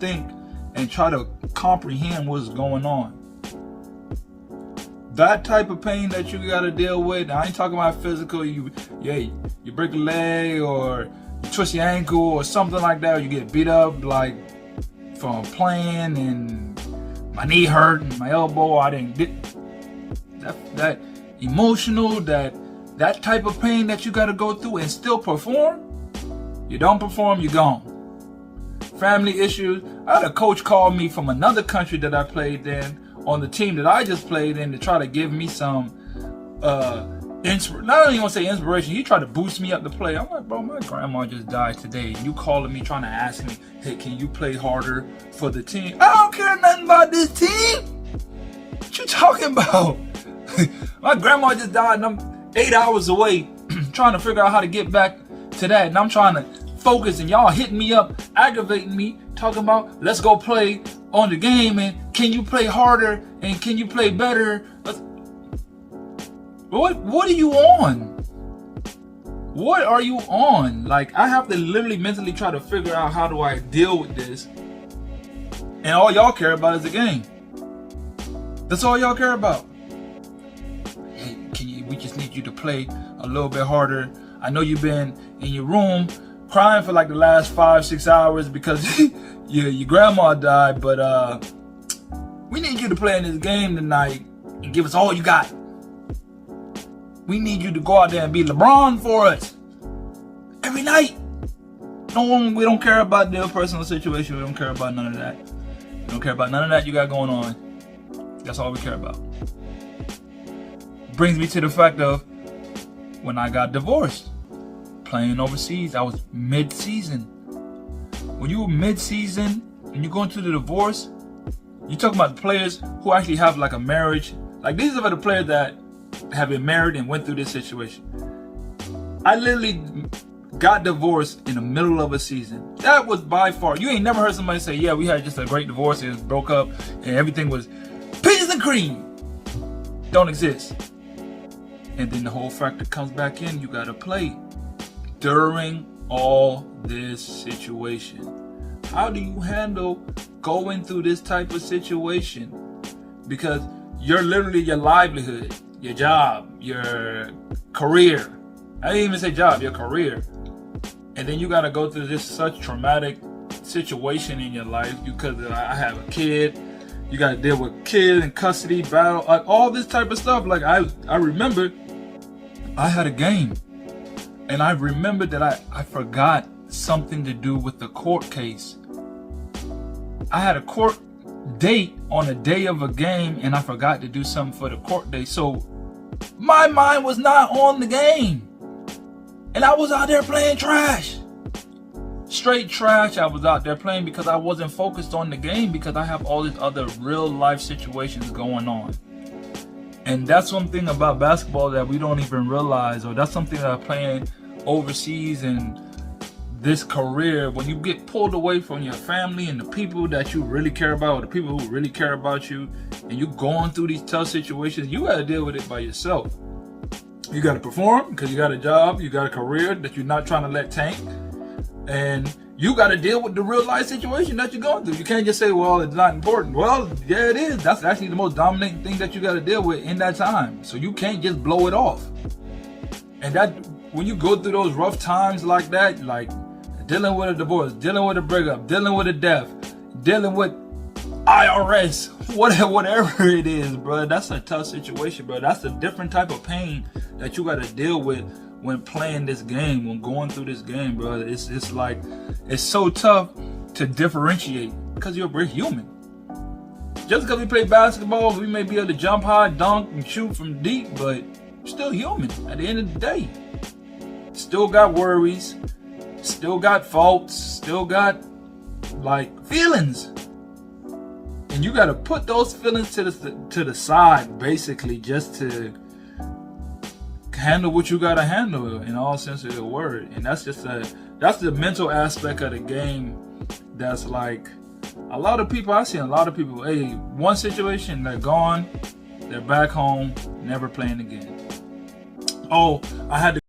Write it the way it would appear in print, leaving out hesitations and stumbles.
think and try to comprehend what's going on. That type of pain that you gotta deal with, I ain't talking about physical, you break a leg or you twist your ankle or something like that, or you get beat up like from playing and my knee hurt and my elbow, I didn't get that emotional, that type of pain that you gotta go through and still perform. You don't perform, you're gone. Family issues. I had a coach call me from another country that I played in on the team that I just played in to try to give me some not only want to say inspiration, he tried to boost me up to play. I'm like, bro, my grandma just died today, and you calling me trying to ask me, hey, can you play harder for the team? I don't care nothing about this team. What you talking about? My grandma just died and I'm 8 hours away trying to figure out how to get back to that, and I'm trying to focus, and y'all hitting me up, aggravating me, talking about let's go play on the game, and can you play harder and can you play better? What are you on? What are you on? Like, I have to literally mentally try to figure out how do I deal with this, and all y'all care about is the game. That's all y'all care about. Hey, we just need you to play a little bit harder. I know you've been in your room crying for like the last 5-6 hours because your grandma died, but we need you to play in this game tonight and give us all you got. We need you to go out there and be LeBron for us every night. We don't care about their personal situation. We don't care about none of that. We don't care about none of that you got going on. That's all we care about. Brings me to the fact of when I got divorced. Playing overseas, I was mid-season. When you were mid-season and you go into the divorce, you talking about the players who actually have like a marriage. Like, these are the players that have been married and went through this situation. I literally got divorced in the middle of a season. That was by far, you ain't never heard somebody say, yeah, we had just a great divorce, it broke up and everything was peaches and cream. Don't exist. And then the whole factor comes back in, you gotta play. During all this situation, how do you handle going through this type of situation? Because you're literally your livelihood, your job, your career. I didn't even say job, your career. And then you got to go through this such traumatic situation in your life because I have a kid. You got to deal with kid and custody battle, like all this type of stuff. Like I remember I had a game. And I remembered that I forgot something to do with the court case. I had a court date on a day of a game and I forgot to do something for the court date. So my mind was not on the game. And I was out there playing trash. Straight trash. I was out there playing because I wasn't focused on the game because I have all these other real life situations going on. And that's one thing about basketball that we don't even realize, or that's something that I'm playing overseas and this career, when you get pulled away from your family and the people that you really care about, or the people who really care about you, and you going through these tough situations, you got to deal with it by yourself. You got to perform because you got a job, you got a career that you're not trying to let tank, and you got to deal with the real life situation that you're going through. You can't just say, well, it's not important. Well, yeah, it is. That's actually the most dominating thing that you got to deal with in that time. So you can't just blow it off. And that, when you go through those rough times like that, like dealing with a divorce, dealing with a breakup, dealing with a death, dealing with IRS, whatever it is, bro, that's a tough situation, bro. That's a different type of pain that you got to deal with when playing this game, when going through this game, bro. It's like, it's so tough to differentiate because we're human. Just because we play basketball, we may be able to jump high, dunk, and shoot from deep, but we're still human at the end of the day. Still got worries, still got faults, still got like feelings. And you got to put those feelings to the side, basically, just to handle what you got to handle in all sense of the word. And that's just that's the mental aspect of the game. That's like a lot of people, I've seen a lot of people, hey, one situation, they're gone, they're back home, never playing again. Oh, I had to